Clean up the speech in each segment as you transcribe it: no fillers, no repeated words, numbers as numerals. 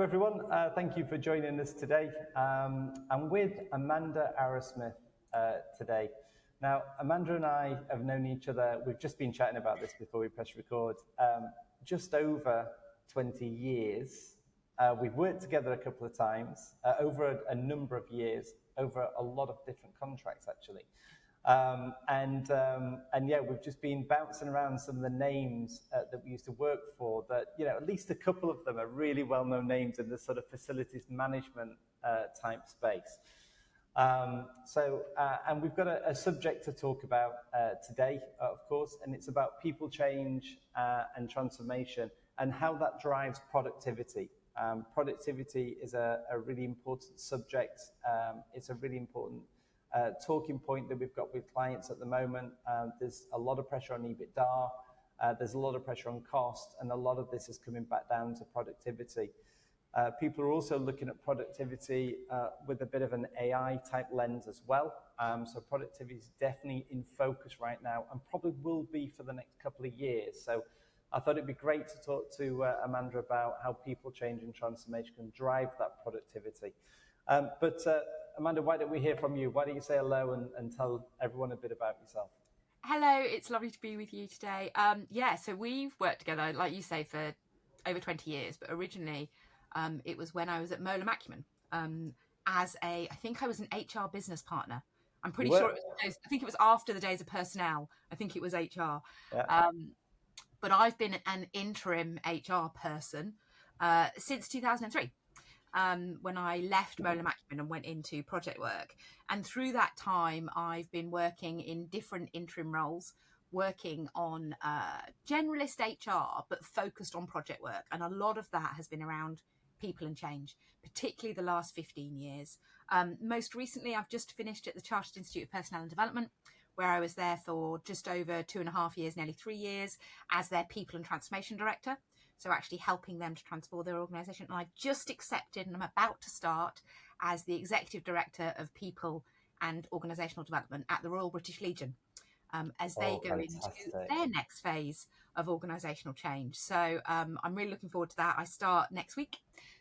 Hello, everyone. Thank you for joining us today. I'm with Amanda Arrowsmith today. Now, Amanda and I have known each other. We've just been chatting about this before we press record. Just over 20 years. We've worked together a couple of times over a number of years, over a lot of different contracts, actually. And yeah, we've just been bouncing around some of the names that we used to work for that, you know, at least a couple of them are really well-known names in the sort of facilities management type space. And we've got a subject to talk about today, of course, and it's about people change and transformation and how that drives productivity. Productivity is a really important subject. It's a really important talking point that we've got with clients at the moment. There's a lot of pressure on EBITDA, there's a lot of pressure on cost, and a lot of this is coming back down to productivity. People are also looking at productivity with a bit of an AI type lens as well. So productivity is definitely in focus right now and probably will be for the next couple of years. So I thought it'd be great to talk to Amanda about how people change and transformation can drive that productivity. But Amanda, why don't we hear from you? Why don't you say hello and tell everyone a bit about yourself? Hello, it's lovely to be with you today. So we've worked together, like you say, for over 20 years, but originally it was when I was at Moeller Macumen I think I was an HR business partner. I'm pretty sure I think it was after the days of personnel. I think it was HR. Yeah. But I've been an interim HR person since 2003. When I left Moeller Macumen and went into project work. And through that time, I've been working in different interim roles, working on generalist HR, but focused on project work. And a lot of that has been around people and change, particularly the last 15 years. Most recently, I've just finished at the Chartered Institute of Personnel and Development, where I was there for just over 2.5 years, nearly 3 years, as their People and Transformation Director. So actually helping them to transform their organisation. And I've just accepted and I'm about to start as the Executive Director of People and Organisational Development at the Royal British Legion as they go into their next phase of organisational change. So I'm really looking forward to that. I start next week.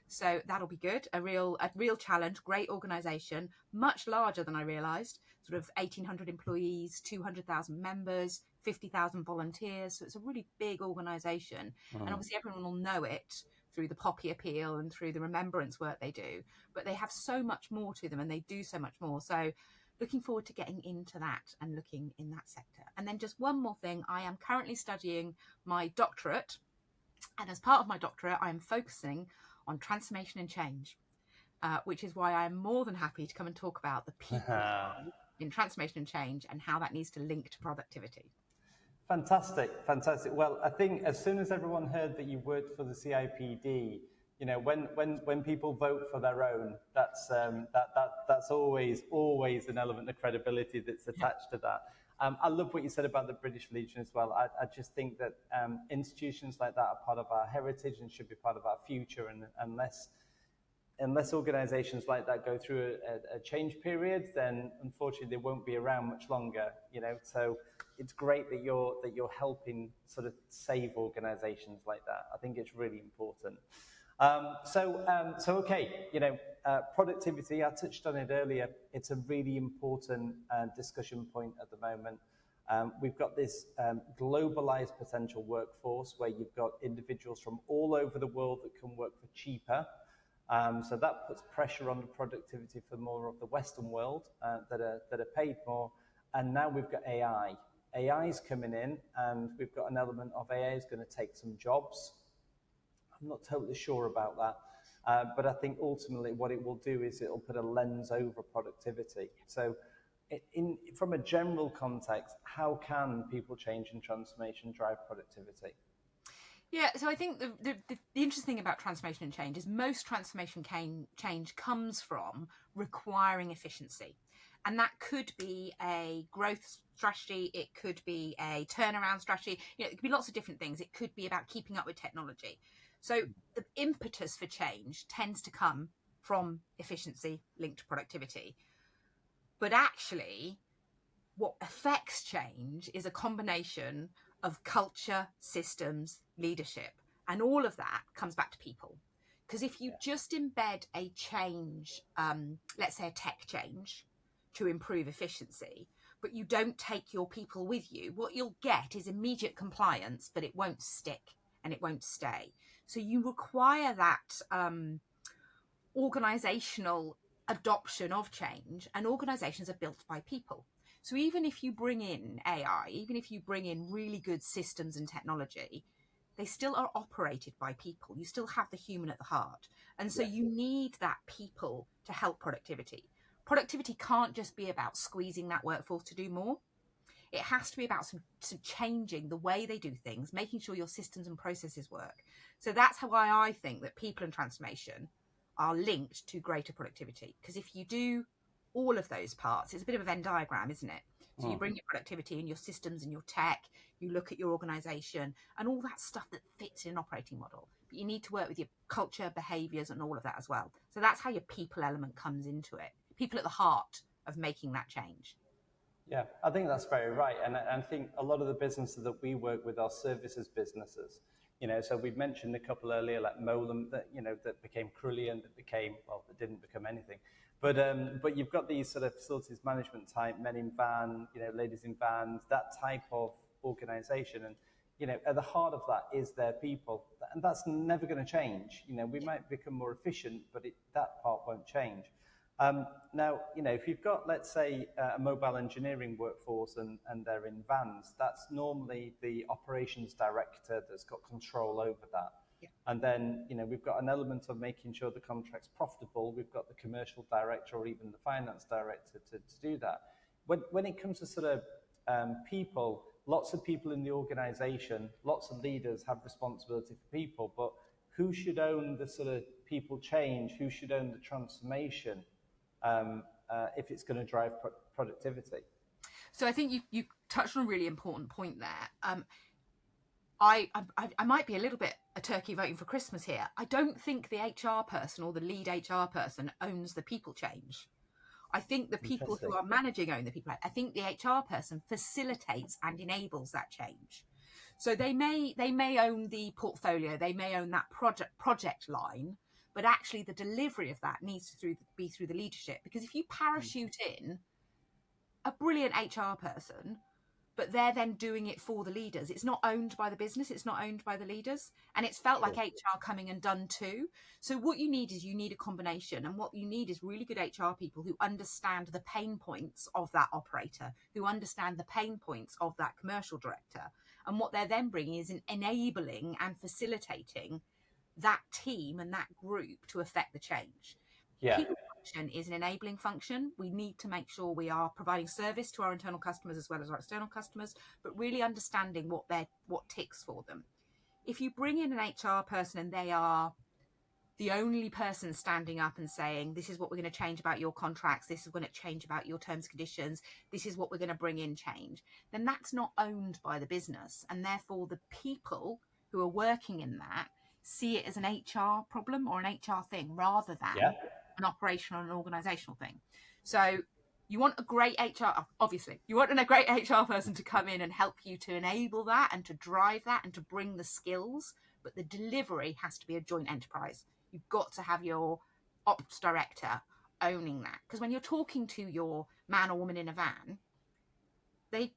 So that'll be good. A real challenge, great organisation, much larger than I realised, sort of 1,800 employees, 200,000 members, 50,000 volunteers. So it's a really big organisation. And obviously everyone will know it through the Poppy Appeal and through the remembrance work they do. But they have so much more to them and they do so much more. So looking forward to getting into that and looking in that sector. And then just one more thing, I am currently studying my doctorate. And as part of my doctorate, I am focusing on transformation and change, which is why I am more than happy to come and talk about the people in transformation and change and how that needs to link to productivity. Fantastic. Well, I think as soon as everyone heard that you worked for the CIPD, you know, when people vote for their own, that's always an element of credibility that's attached to that. I love what you said about the British Legion as well. I just think that institutions like that are part of our heritage and should be part of our future. And unless organisations like that go through a change period, then unfortunately they won't be around much longer. You know, so it's great that you're helping sort of save organisations like that. I think it's really important. So okay, you know, productivity, I touched on it earlier. It's a really important discussion point at the moment. We've got this globalized potential workforce where you've got individuals from all over the world that can work for cheaper. So that puts pressure on the productivity for more of the Western world that are paid more. And now we've got AI. AI is coming in and we've got an element of AI is going to take some jobs. I'm not totally sure about that, but I think ultimately what it will do is it'll put a lens over productivity. So from a general context, how can people change and transformation drive productivity? Yeah, so I think the interesting thing about transformation and change is most transformation change comes from requiring efficiency. And that could be a growth strategy, it could be a turnaround strategy, you know, it could be lots of different things. It could be about keeping up with technology. So the impetus for change tends to come from efficiency linked to productivity. But actually, what affects change is a combination of culture, systems, leadership. And all of that comes back to people. Because if you just embed a change, let's say a tech change to improve efficiency, but you don't take your people with you, what you'll get is immediate compliance, but it won't stick and it won't stay. So you require that organizational adoption of change, and organizations are built by people. So even if you bring in AI, even if you bring in really good systems and technology, they still are operated by people. You still have the human at the heart. And so you need that people to help productivity. Productivity can't just be about squeezing that workforce to do more. It has to be about some changing the way they do things, making sure your systems and processes work. So that's why I think that people and transformation are linked to greater productivity. Because if you do all of those parts, it's a bit of a Venn diagram, isn't it? So you bring your productivity in your systems and your tech, you look at your organization and all that stuff that fits in an operating model. But you need to work with your culture, behaviors, and all of that as well. So that's how your people element comes into it. People at the heart of making that change. Yeah, I think that's very right. And I think a lot of the businesses that we work with are services businesses. So we've mentioned a couple earlier, like Molam, that, that became Crullian, that didn't become anything. But you've got these sort of facilities management type, men in van, ladies in vans, that type of organization. And, at the heart of that is their people. And that's never going to change. We might become more efficient, but that part won't change. Now, if you've got, let's say, a mobile engineering workforce and they're in vans, that's normally the operations director that's got control over that. Yeah. And then, we've got an element of making sure the contract's profitable. We've got the commercial director or even the finance director to do that. When it comes to sort of people, lots of people in the organization, lots of leaders have responsibility for people, but who should own the sort of people change? Who should own the transformation? If it's going to drive productivity. So I think you touched on a really important point there. I might be a little bit a turkey voting for Christmas here. I don't think the HR person or the lead HR person owns the people change. I think the people who are managing own the people. I think the HR person facilitates and enables that change. So they may own the portfolio, they may own that project line, but actually the delivery of that needs to be through the leadership. Because if you parachute in a brilliant HR person, but they're then doing it for the leaders, it's not owned by the business, it's not owned by the leaders. And it's felt like HR coming and done too. So what you need is a combination. And what you need is really good HR people who understand the pain points of that operator, who understand the pain points of that commercial director. And what they're then bringing is enabling and facilitating that team and that group to affect the change. Yeah. People function is an enabling function. We need to make sure we are providing service to our internal customers as well as our external customers, but really understanding what ticks for them. If you bring in an HR person and they are the only person standing up and saying, this is what we're going to change about your contracts, this is going to change about your terms and conditions, this is what we're going to bring in change, then that's not owned by the business. And therefore the people who are working in that see it as an HR problem or an HR thing rather than an operational and organizational thing. So you want a great HR, obviously, you want a great HR person to come in and help you to enable that and to drive that and to bring the skills, but the delivery has to be a joint enterprise. You've got to have your ops director owning that. Because when you're talking to your man or woman in a van, they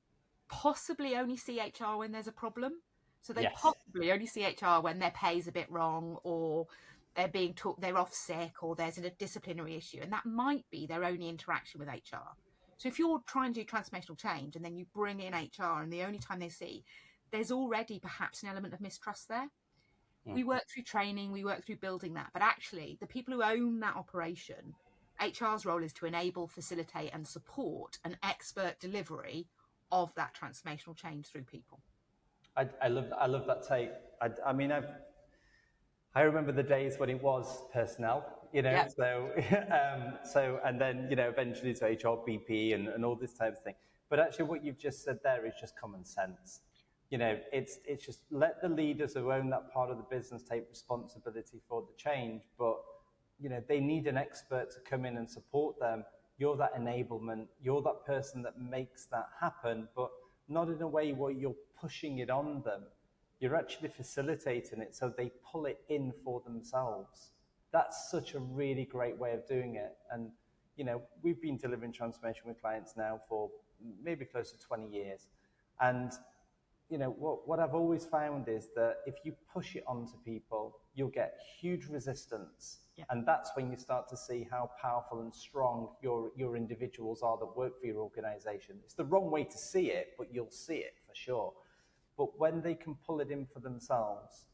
possibly only see HR when there's a problem. So they possibly only see HR when their pay's a bit wrong or they're being they're off sick or there's a disciplinary issue. And that might be their only interaction with HR. So if you're trying to do transformational change and then you bring in HR and the only time they see, there's already perhaps an element of mistrust there. Mm. We work through training, we work through building that. But actually, the people who own that operation, HR's role is to enable, facilitate and support an expert delivery of that transformational change through people. I love that take. I remember the days when it was personnel, so and then eventually it's HR, BP, and all this type of thing. But actually, what you've just said there is just common sense. It's just let the leaders who own that part of the business take responsibility for the change. But they need an expert to come in and support them. You're that enablement. You're that person that makes that happen, but not in a way where you're pushing it on them. You're actually facilitating it so they pull it in for themselves. that's such a really great way of doing it. And, we've been delivering transformation with clients now for maybe close to 20 years. And, what I've always found is that if you push it onto people, you'll get huge resistance. Yeah. And that's when you start to see how powerful and strong your individuals are that work for your organization. It's the wrong way to see it, but you'll see it for sure. But when they can pull it in for themselves,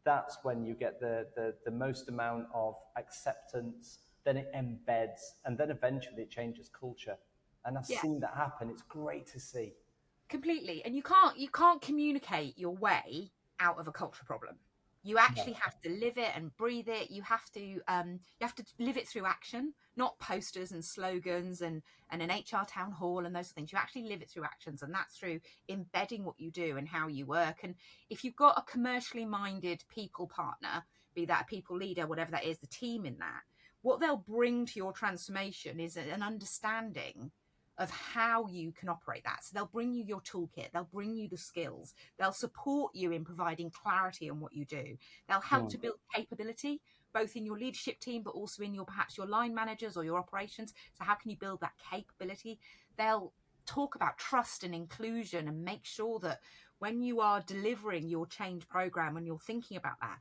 that's when you get the most amount of acceptance, then it embeds, and then eventually it changes culture. And I've seen that happen. It's great to see. Completely. And you can't communicate your way out of a culture problem. You actually have to live it and breathe it. You have to live it through action, not posters and slogans and an HR town hall and those things. You actually live it through actions, and that's through embedding what you do and how you work. And if you've got a commercially minded people partner, be that a people leader, whatever that is, the team in that, what they'll bring to your transformation is an understanding of how you can operate that. So they'll bring you your toolkit, they'll bring you the skills, they'll support you in providing clarity on what you do. They'll help to build capability, both in your leadership team, but also in perhaps your line managers or your operations. So how can you build that capability? They'll talk about trust and inclusion and make sure that when you are delivering your change program and you're thinking about that,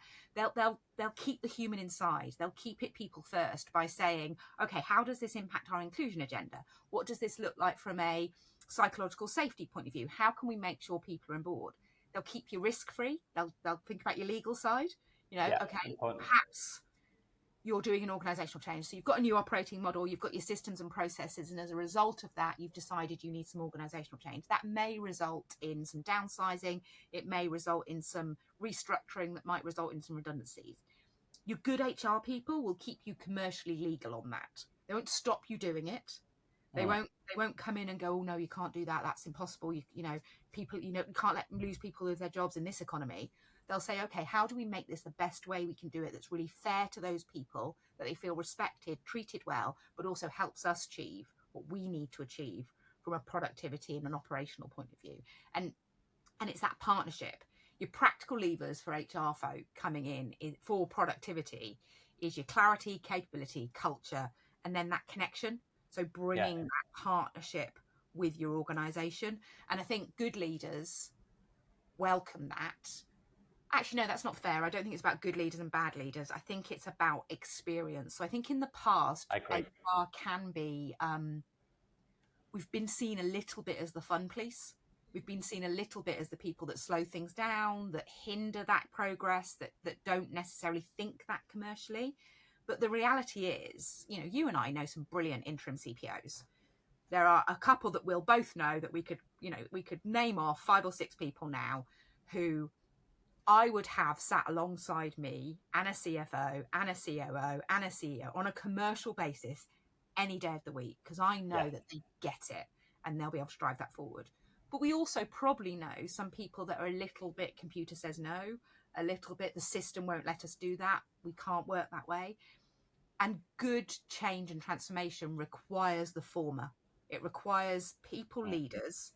they'll keep the human inside. They'll keep it people first by saying, okay, how does this impact our inclusion agenda? What does this look like from a psychological safety point of view? How can we make sure people are on board? They'll keep you risk free. They'll think about your legal side. Okay, perhaps you're doing an organizational change. So you've got a new operating model, you've got your systems and processes, and as a result of that, you've decided you need some organizational change. That may result in some downsizing. It may result in some restructuring that might result in some redundancies. Your good HR people will keep you commercially legal on that. They won't stop you doing it. They won't come in and go, oh no, you can't do that. That's impossible. People, you can't lose people with their jobs in this economy. They'll say, okay, how do we make this the best way we can do it that's really fair to those people, that they feel respected, treated well, but also helps us achieve what we need to achieve from a productivity and an operational point of view. And it's that partnership. Your practical levers for HR folk coming in for productivity is your clarity, capability, culture, and then that connection. So bringing that partnership with your organization. And I think good leaders welcome that. Actually, no, that's not fair. I don't think it's about good leaders and bad leaders. I think it's about experience. So I think in the past, HR can be, we've been seen a little bit as the fun police. We've been seen a little bit as the people that slow things down, that hinder that progress, that don't necessarily think that commercially. But the reality is, you and I know some brilliant interim CPOs. There are a couple that we'll both know that we could name off 5 or 6 people now who I would have sat alongside me and a CFO and a COO and a CEO on a commercial basis any day of the week, because I know that they get it and they'll be able to drive that forward. But we also probably know some people that are a little bit computer says no, a little bit the system won't let us do that. We can't work that way. And good change and transformation requires the former. It requires people leaders.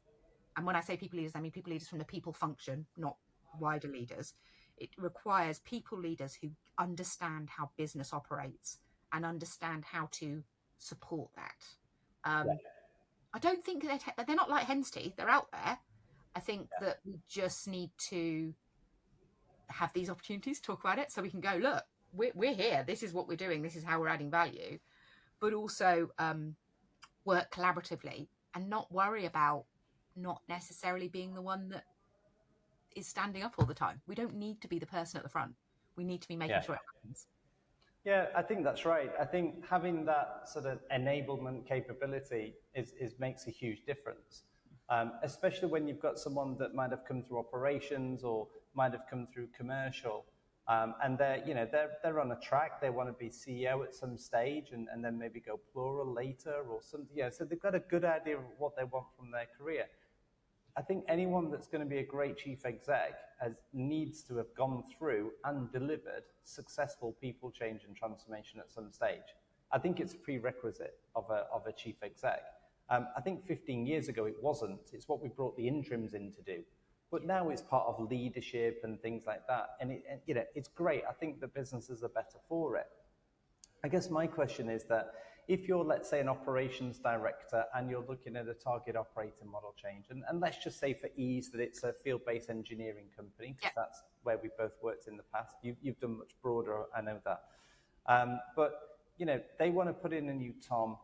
And when I say people leaders, I mean people leaders from the people function, not wider leaders. It requires people leaders who understand how business operates and understand how to support that. I don't think they're not like hen's teeth. They're out there. I think that we just need to have these opportunities to talk about it so we can go, look, we're here. This is what we're doing. This is how we're adding value. But also work collaboratively and not worry about not necessarily being the one that is standing up all the time. We don't need to be the person at the front. We need to be making sure it happens. Yeah, I think that's right. I think having that sort of enablement capability makes a huge difference, especially when you've got someone that might have come through operations or might have come through commercial, and they're on a track. They want to be CEO at some stage, and then maybe go plural later or something. So they've got a good idea of what they want from their career. I think anyone that's going to be a great chief exec needs to have gone through and delivered successful people change and transformation at some stage. I think it's a prerequisite of a chief exec. I think 15 years ago it wasn't. It's what we brought the interims in to do. But now it's part of leadership and things like that. And it's great. I think the businesses are better for it. I guess my question is that if you're, let's say, an operations director and you're looking at a target operating model change, and let's just say for ease that it's a field-based engineering company, because that's where we both worked in the past. You've done much broader, I know that. But, you know, they want to put in a new Tom.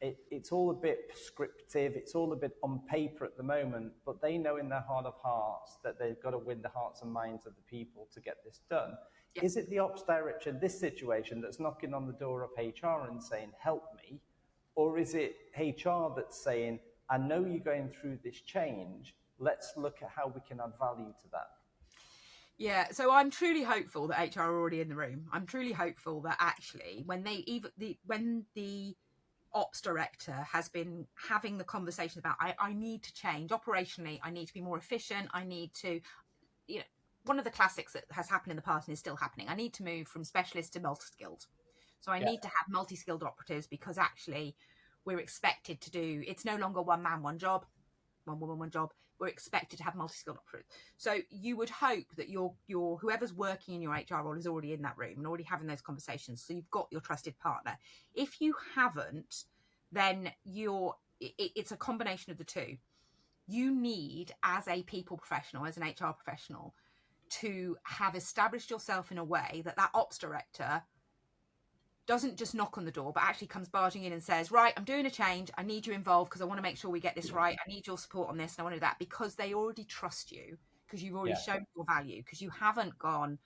It's all a bit prescriptive. It's all a bit on paper at the moment, but they know in their heart of hearts that they've got to win the hearts and minds of the people to get this done. Is it the ops director in this situation that's knocking on the door of HR and saying, help me? Or is it HR that's saying, I know you're going through this change. Let's look at how we can add value to that. Yeah, so I'm truly hopeful that HR are already in the room. I'm truly hopeful that actually when the ops director has been having the conversation about, I need to change operationally, I need to be more efficient, I need to, you know, one of the classics that has happened in the past and is still happening, I need to move from specialist to multi-skilled. So I need to have multi-skilled operatives because actually we're expected to do, it's no longer one man, one job, one woman, one job. We're expected to have multi-skilled operatives. So you would hope that your whoever's working in your HR role is already in that room and already having those conversations. So you've got your trusted partner. If you haven't, then it's a combination of the two. You need, as a people professional, as an HR professional, to have established yourself in a way that ops director doesn't just knock on the door, but actually comes barging in and says, right, I'm doing a change. I need you involved because I want to make sure we get this right. I need your support on this and I want to do that, because they already trust you, because you've already shown your value, because you haven't gone,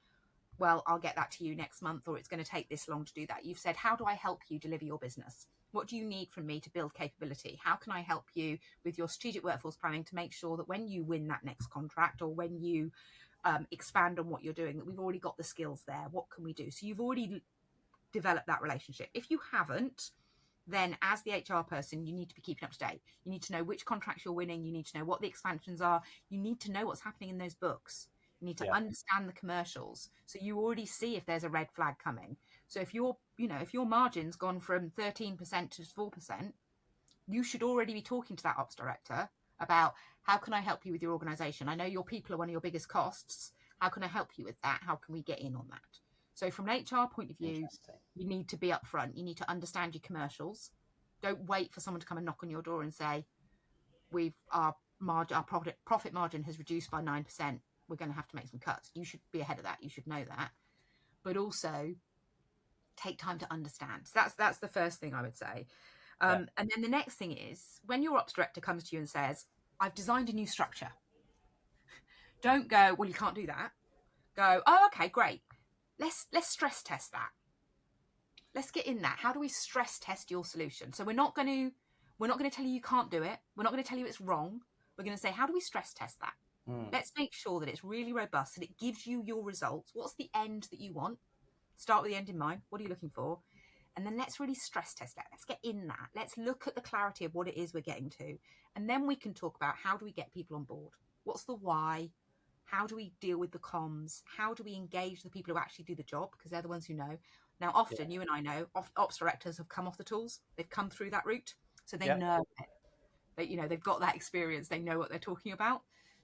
well, I'll get that to you next month, or it's going to take this long to do that. You've said, how do I help you deliver your business? What do you need from me to build capability? How can I help you with your strategic workforce planning to make sure that when you win that next contract, or when you expand on what you're doing, that we've already got the skills there? What can we do? So you've already developed that relationship. If you haven't, then as the HR person, you need to be keeping up to date. You need to know which contracts you're winning. You need to know what the expansions are. You need to know what's happening in those books. You need to understand the commercials. So you already see if there's a red flag coming. So if your margin's gone from 13% to 4%, you should already be talking to that ops director about, how can I help you with your organization? I know your people are one of your biggest costs. How can I help you with that? How can we get in on that? So from an HR point of view, you need to be upfront. You need to understand your commercials. Don't wait for someone to come and knock on your door and say, our profit margin has reduced by 9%. We're going to have to make some cuts. You should be ahead of that. You should know that. But also take time to understand. So that's the first thing I would say. And then the next thing is, when your ops director comes to you and says, I've designed a new structure, don't go, well, you can't do that. Go, oh, okay, great. Let's stress test that. Let's get in that. How do we stress test your solution? So we're not going to tell you can't do it. We're not going to tell you it's wrong. We're going to say, how do we stress test that? Let's make sure that it's really robust, that it gives you your results. What's the end that you want? Start with the end in mind. What are you looking for? And then let's really stress test that. Let's get in that. Let's look at the clarity of what it is we're getting to. And then we can talk about, how do we get people on board? What's the why? How do we deal with the comms? How do we engage the people who actually do the job? Because they're the ones who know. Now, often, you and I know, ops directors have come off the tools. They've come through that route. So they know it. They've got that experience. They know what they're talking about.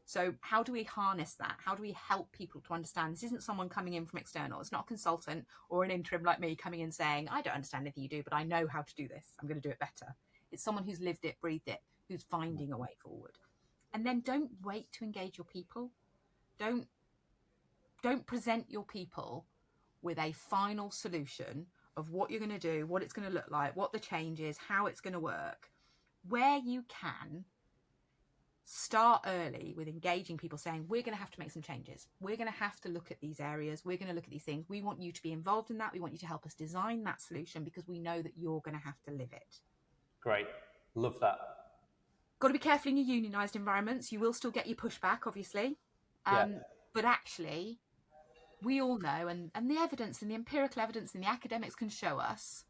So how do we harness that? How do we help people to understand this isn't someone coming in from external? It's not a consultant or an interim like me coming in saying, I don't understand anything you do, but I know how to do this. I'm going to do it better. It's someone who's lived it, breathed it, who's finding a way forward. And then don't wait to engage your people. Don't present your people with a final solution of what you're going to do, what it's going to look like, what the change is, how it's going to work. Where you can, start early with engaging people, saying, we're going to have to make some changes. We're going to have to look at these areas. We're going to look at these things. We want you to be involved in that. We want you to help us design that solution, because we know that you're going to have to live it. Great. Love that. Got to be careful in your unionised environments. You will still get your pushback, obviously. But actually, we all know, and the evidence and the empirical evidence and the academics can show us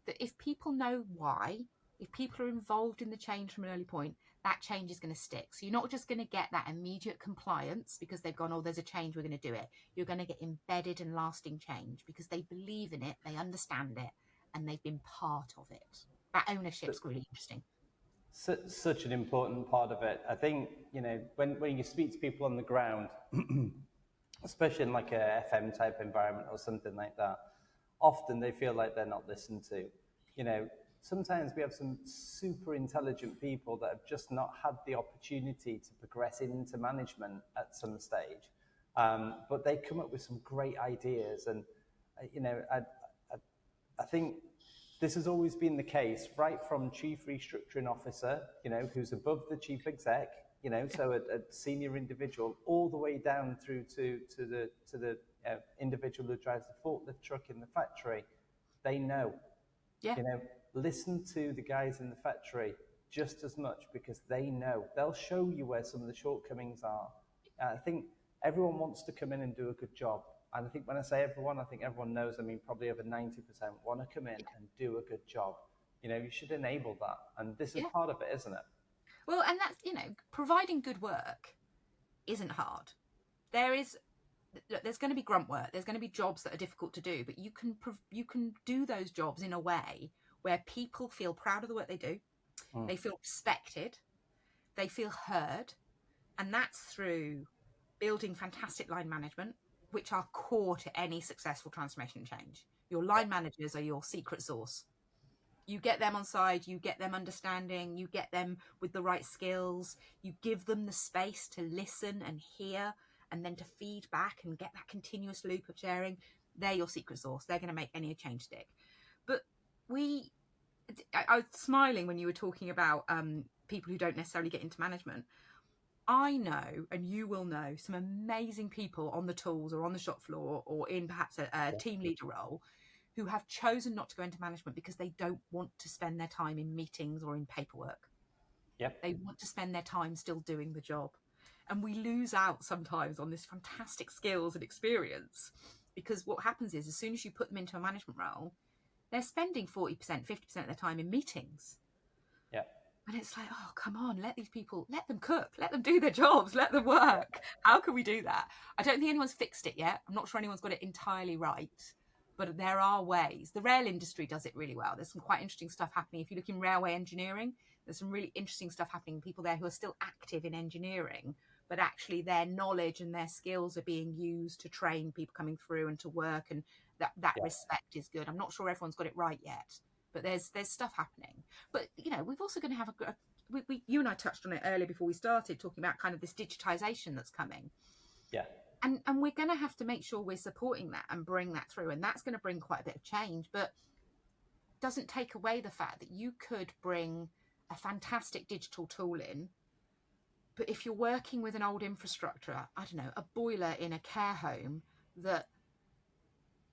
that if people know why, if people are involved in the change from an early point, that change is going to stick. So you're not just going to get that immediate compliance because they've gone, oh, there's a change, we're going to do it. You're going to get embedded and lasting change because they believe in it, they understand it, and they've been part of it. That ownership's really interesting. Such an important part of it. I think, when you speak to people on the ground, especially in like a FM type environment or something like that, often they feel like they're not listened to. You know, sometimes we have some super intelligent people that have just not had the opportunity to progress into management at some stage, but they come up with some great ideas. And you know, I think this has always been the case, right from chief restructuring officer, you know, who's above the chief exec, you know, so a senior individual, all the way down through to the individual who drives the forklift truck in the factory. They know, you know, listen to the guys in the factory just as much, because they know. They'll show you where some of the shortcomings are. I think everyone wants to come in and do a good job. And I think when I say everyone, I think everyone knows, I mean, probably over 90% want to come in and do a good job. You know, you should enable that. And this is part of it, isn't it? Well, and that's, you know, providing good work isn't hard. There's going to be grunt work. There's going to be jobs that are difficult to do, but you can do those jobs in a way where people feel proud of the work they do. They feel respected. They feel heard. And that's through building fantastic line management, which are core to any successful transformation and change. Your line managers are your secret sauce. You get them on side, you get them understanding, you get them with the right skills, you give them the space to listen and hear, and then to feed back and get that continuous loop of sharing. They're your secret sauce. They're going to make any change stick. But I was smiling when you were talking about people who don't necessarily get into management. I know, and you will know, some amazing people on the tools or on the shop floor or in perhaps a team leader role who have chosen not to go into management because they don't want to spend their time in meetings or in paperwork. They want to spend their time still doing the job. And we lose out sometimes on this fantastic skills and experience, because what happens is, as soon as you put them into a management role, they're spending 40%, 50% of their time in meetings. And it's like, oh, come on, let these people, let them cook, let them do their jobs, let them work. How can we do that? I don't think anyone's fixed it yet. I'm not sure anyone's got it entirely right, but there are ways. The rail industry does it really well. There's some quite interesting stuff happening. If you look in railway engineering, there's some really interesting stuff happening. People there who are still active in engineering, but actually their knowledge and their skills are being used to train people coming through and to work, and that respect is good. I'm not sure everyone's got it right yet, but there's stuff happening. But, you know, we've also going to have you and I touched on it earlier before we started talking about kind of this digitization that's coming. And we're going to have to make sure we're supporting that and bring that through. And that's going to bring quite a bit of change, but doesn't take away the fact that you could bring a fantastic digital tool in. But if you're working with an old infrastructure, I don't know, a boiler in a care home that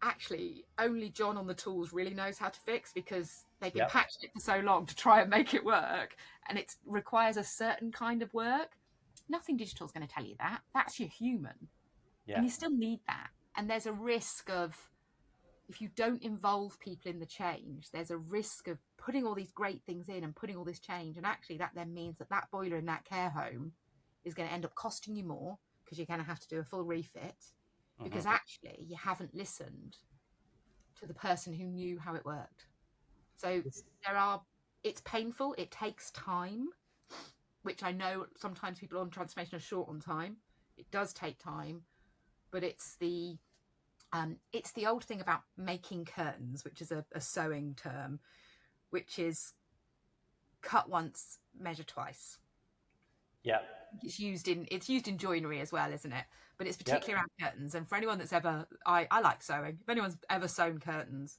actually only John on the tools really knows how to fix because they've been patching it for so long to try and make it work, and it requires a certain kind of work, nothing digital is going to tell you that. That's your human. And you still need that. And there's a risk of, if you don't involve people in the change, there's a risk of putting all these great things in and putting all this change, and actually that then means that boiler in that care home is going to end up costing you more because you're going to have to do a full refit, because actually you haven't listened to the person who knew how it worked. So it's painful, it takes time, which I know sometimes people on transformation are short on time. It does take time, but it's the old thing about making curtains, which is a sewing term, which is cut once, measure twice. It's used in joinery as well, isn't it? But it's particularly around curtains. And for anyone that's ever, I like sewing. If anyone's ever sewn curtains,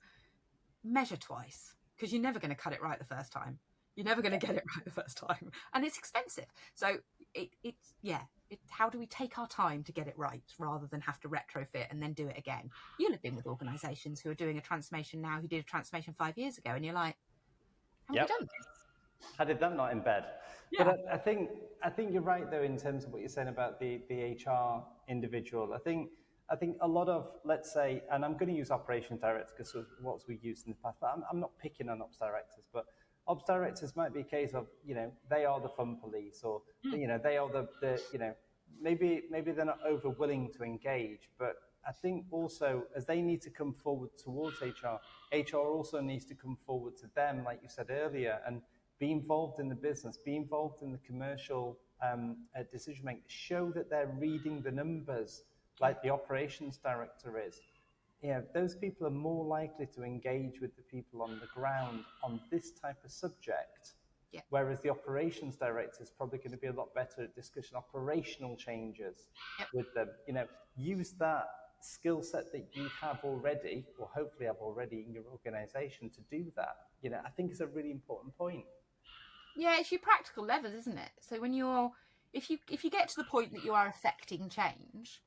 measure twice, because you're never going to cut it right the first time. You're never going to get it right the first time, and it's expensive. So how do we take our time to get it right rather than have to retrofit and then do it again? You'll have been with organisations who are doing a transformation now who did a transformation 5 years ago, and you're like, how have we done this? How did that not embed? But I think you're right though in terms of what you're saying about the HR individual. I think a lot of, let's say, and I'm going to use operations directors because of what we used in the past, but I'm not picking on ops directors, but ops directors might be a case of, you know, they are the fun police, or you know, they are the you know, maybe they're not over willing to engage, but I think also as they need to come forward towards HR also needs to come forward to them, like you said earlier, and be involved in the business, be involved in the commercial decision making, show that they're reading the numbers like the operations director is. those people are more likely to engage with the people on the ground on this type of subject. Yeah. Whereas the operations director is probably going to be a lot better at discussing operational changes with them. Use that skill set that you have already, or hopefully have already in your organization to do that. I think is a really important point. Yeah, it's your practical levers, isn't it? So when if you get to the point that you are affecting change,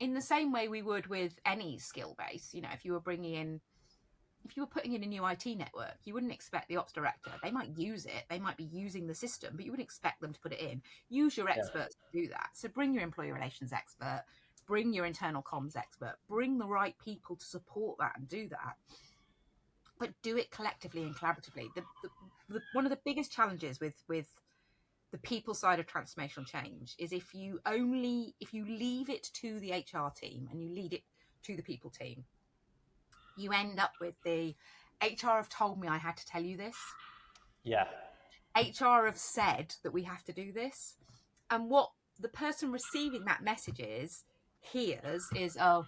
in the same way we would with any skill base, if you were putting in a new IT network, you wouldn't expect the ops director. They might use it, they might be using the system, but you wouldn't expect them to put it in. Use your experts to do that. So bring your employee relations expert, bring your internal comms expert, bring the right people to support that and do that. But do it collectively and collaboratively. One of the biggest challenges with the people side of transformational change is if you leave it to the HR team and you lead it to the people team, you end up with the HR have told me I had to tell you this. Yeah. HR have said that we have to do this. And what the person receiving that message hears is, oh,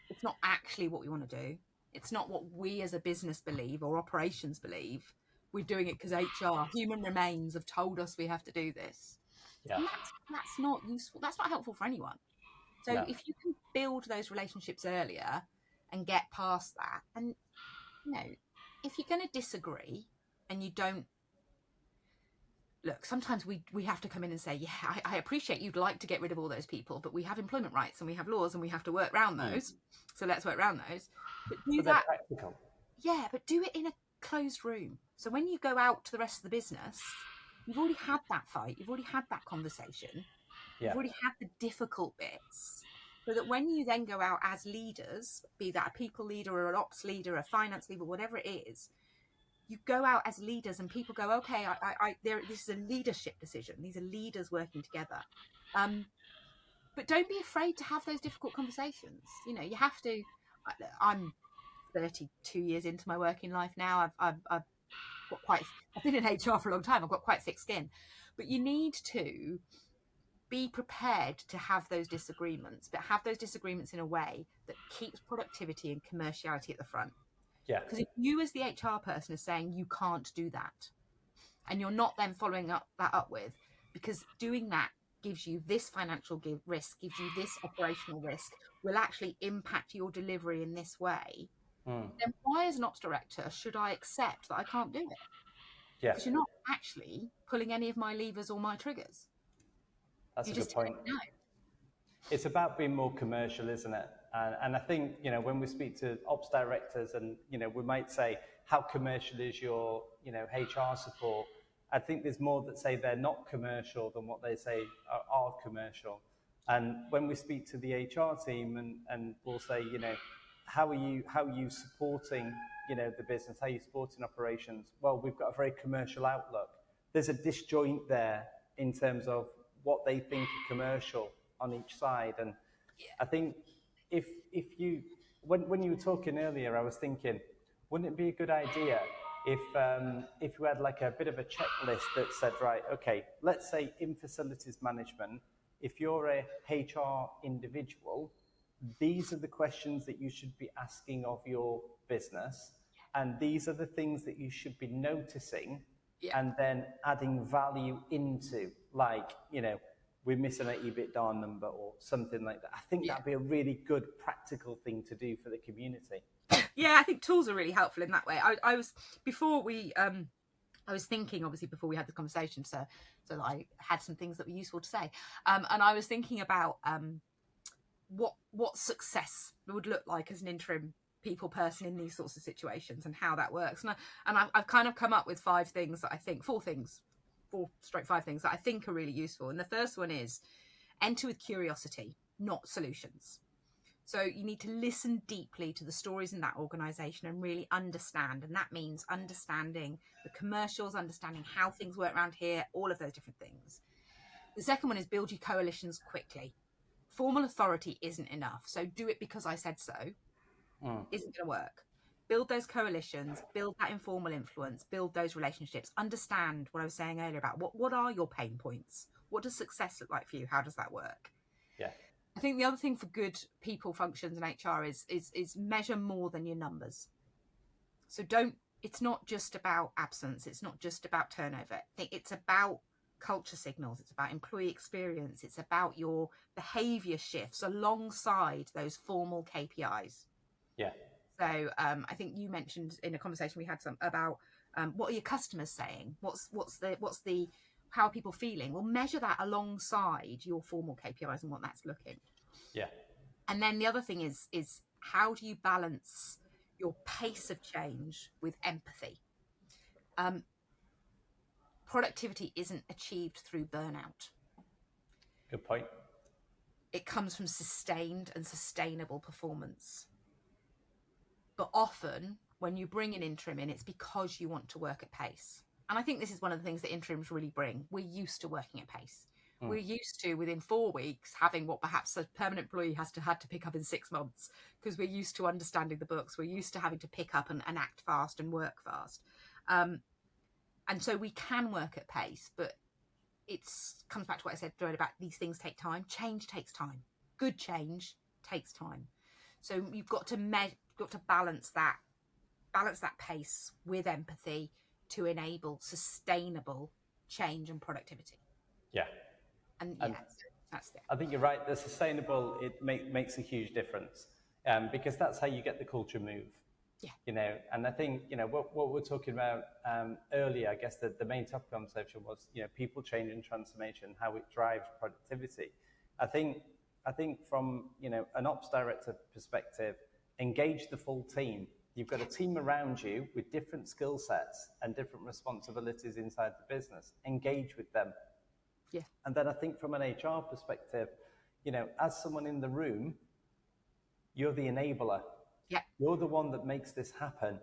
it's not actually what we want to do. It's not what we as a business believe or operations believe. We're doing it because HR, human remains, have told us we have to do this. Yeah. And that's not useful. That's not helpful for anyone. So if you can build those relationships earlier and get past that, and if you're going to disagree and you don't look, sometimes we have to come in and say, yeah, I appreciate you'd like to get rid of all those people, but we have employment rights and we have laws and we have to work around those. So let's work around those. But they're practical. Yeah, but do it in a closed room. So when you go out to the rest of the business, you've already had that fight. You've already had that conversation. You've already had the difficult bits. So that when you then go out as leaders, be that a people leader or an ops leader, a finance leader, whatever it is, you go out as leaders and people go, okay, this is a leadership decision. These are leaders working together. But don't be afraid to have those difficult conversations. You have to. I'm 32 years into my working life now. I've been in HR for a long time. I've got quite thick skin, but you need to be prepared to have those disagreements, but have those disagreements in a way that keeps productivity and commerciality at the front. Yeah. Because if you as the HR person is saying you can't do that, and you're not then following that up with, because doing that gives you this financial risk, gives you this operational risk, will actually impact your delivery in this way, then why as an ops director should I accept that I can't do it? Yeah. Because you're not actually pulling any of my levers or my triggers. That's a good point. It's about being more commercial, isn't it? And I think, when we speak to ops directors and, we might say, how commercial is your, HR support? I think there's more that say they're not commercial than what they say are commercial. And when we speak to the HR team and we'll say, how are you supporting, the business? How are you supporting operations? Well, we've got a very commercial outlook. There's a disjoint there in terms of what they think are commercial on each side. And I think if you, when you were talking earlier, I was thinking, wouldn't it be a good idea if you had like a bit of a checklist that said, right, okay, let's say in facilities management, if you're a HR individual, these are the questions that you should be asking of your business, and these are the things that you should be noticing and then adding value into, like, we're missing an EBITDA number or something like that. I think that'd be a really good practical thing to do for the community. Yeah, I think tools are really helpful in that way. I was thinking, obviously, before we had the conversation, so that I had some things that were useful to say. And I was thinking about what success would look like as an interim people person in these sorts of situations and how that works. And I've kind of come up with 5 things that I think, 4 things that I think are really useful. And the first one is enter with curiosity, not solutions. So you need to listen deeply to the stories in that organisation and really understand. And that means understanding the commercials, understanding how things work around here, all of those different things. The second one is build your coalitions quickly. Formal authority isn't enough. So do it because I said so isn't going to work. Build those coalitions, build that informal influence, build those relationships, understand what I was saying earlier about what are your pain points? What does success look like for you? How does that work? Yeah. I think the other thing for good people functions in HR is measure more than your numbers. So it's not just about absence. It's not just about turnover. I think it's about culture signals. It's about employee experience. It's about your behavior shifts alongside those formal KPIs. Yeah. So I think you mentioned in a conversation we had about what are your customers saying? What's the how are people feeling? Well, measure that alongside your formal KPIs and what that's looking. Yeah. And then the other thing is how do you balance your pace of change with empathy? Productivity isn't achieved through burnout. Good point. It comes from sustained and sustainable performance. But often when you bring an interim in, it's because you want to work at pace. And I think this is one of the things that interims really bring. We're used to working at pace. We're used to, within 4 weeks, having what perhaps a permanent employee had to pick up in 6 months, because we're used to understanding the books. We're used to having to pick up and act fast and work fast. And so we can work at pace, but it comes back to what I said earlier about these things take time. Change takes time. Good change takes time. So you've got to balance that pace with empathy to enable sustainable change and productivity. Yeah. And that's it. I think you're right. The sustainable, it makes a huge difference, because that's how you get the culture move. Yeah. And I think, what we're talking about earlier, I guess the main topic of conversation was, people change and transformation, how it drives productivity. I think from, an ops director perspective, engage the full team. You've got a team around you with different skill sets and different responsibilities inside the business. Engage with them. Yeah. And then I think from an HR perspective, as someone in the room, you're the enabler. Yeah. You're the one that makes this happen,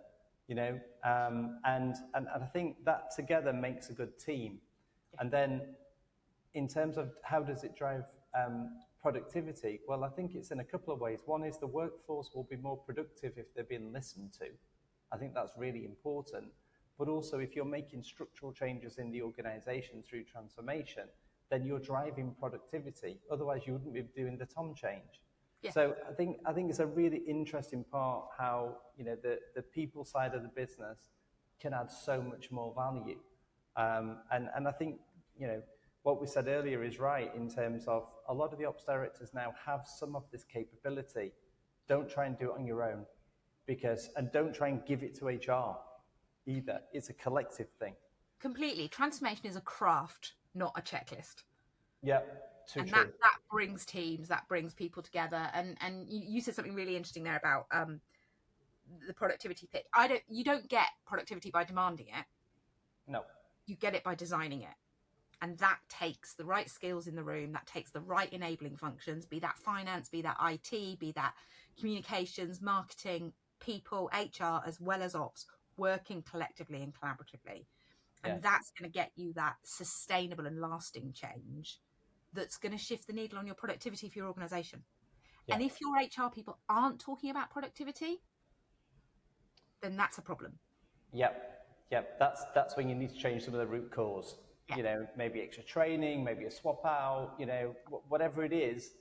and I think that together makes a good team. Yeah. And then in terms of how does it drive productivity? Well, I think it's in a couple of ways. One is the workforce will be more productive if they're being listened to. I think that's really important. But also, if you're making structural changes in the organization through transformation, then you're driving productivity. Otherwise, you wouldn't be doing the Tom change. Yeah. So I think it's a really interesting part how, the people side of the business can add so much more value. And I think, what we said earlier is right in terms of a lot of the ops directors now have some of this capability. Don't try and do it on your own, and don't try and give it to HR either. It's a collective thing. Completely. Transformation is a craft, not a checklist. Yeah, true. That brings teams, that brings people together. And you said something really interesting there about the productivity pitch. You don't get productivity by demanding it. No. You get it by designing it. And that takes the right skills in the room, that takes the right enabling functions, be that finance, be that IT, be that communications, marketing, people, HR, as well as ops, working collectively and collaboratively. And that's going to get you that sustainable and lasting change that's going to shift the needle on your productivity for your organisation. Yeah. And if your HR people aren't talking about productivity, then that's a problem. Yep. That's when you need to change some of the root cause. Yeah. Maybe extra training, maybe a swap out, whatever it is,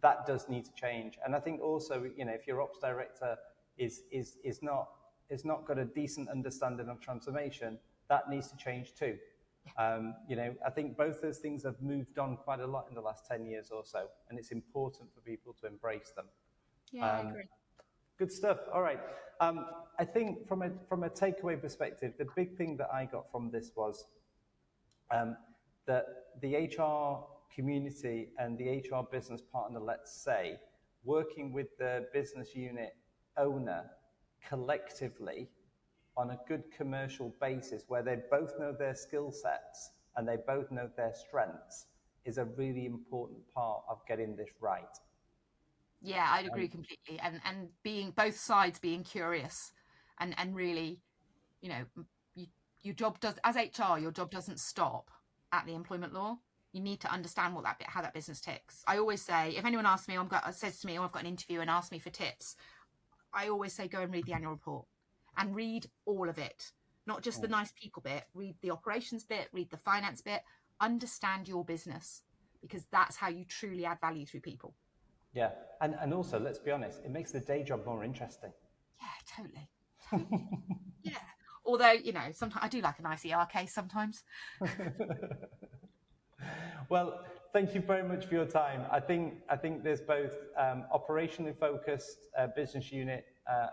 that does need to change. And I think also, if your ops director is not got a decent understanding of transformation, that needs to change too. Yeah. I think both those things have moved on quite a lot in the last 10 years or so, and it's important for people to embrace them. Yeah, I agree. Good stuff. All right. I think from a takeaway perspective, the big thing that I got from this was that the HR community and the HR business partner, let's say, working with the business unit owner collectively on a good commercial basis where they both know their skill sets and they both know their strengths is a really important part of getting this right. Yeah, I'd agree completely. And being both sides being curious and really, your job does, as HR, your job doesn't stop at the employment law. You need to understand how that business ticks. I always say, if anyone asks me, says to me, I've got an interview and asks me for tips, I always say, go and read the annual report and read all of it, not just the nice people bit. Read the operations bit, read the finance bit, understand your business, because that's how you truly add value through people. Yeah, and also, let's be honest, it makes the day job more interesting. Yeah, totally. Yeah. Although, you know, sometimes I do like a nice ER case sometimes. Well, thank you very much for your time. I think there's both operationally focused business unit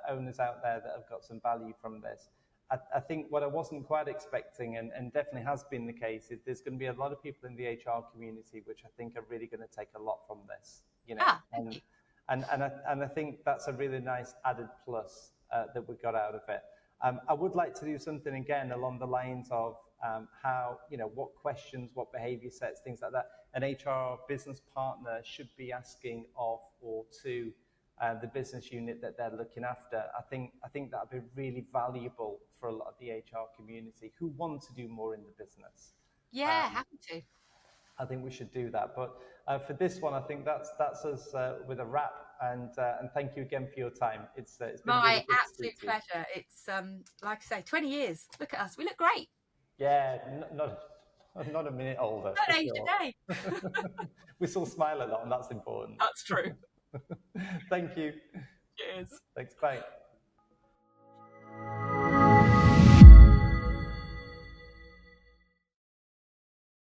owners out there that have got some value from this. I think what I wasn't quite expecting, and definitely has been the case, is there's going to be a lot of people in the HR community which I think are really going to take a lot from this. You know, Thank you. And I think that's a really nice added plus that we got out of it. I would like to do something again along the lines of how, you know, what questions, what behavior sets, things like that, an HR business partner should be asking of or to the business unit that they're looking after. I think that would be really valuable for a lot of the HR community who want to do more in the business. Yeah, happy to. I think we should do that. But for this one, I think that's us with a wrap. And thank you again for your time. It's been My really good absolute to speak to you. pleasure. It's like I say, 20 years. Look at us. We look great. Yeah, not a minute older. Not For age sure. a day. We still smile a lot, and that's important. That's true. Thank you. Cheers. Thanks. Bye.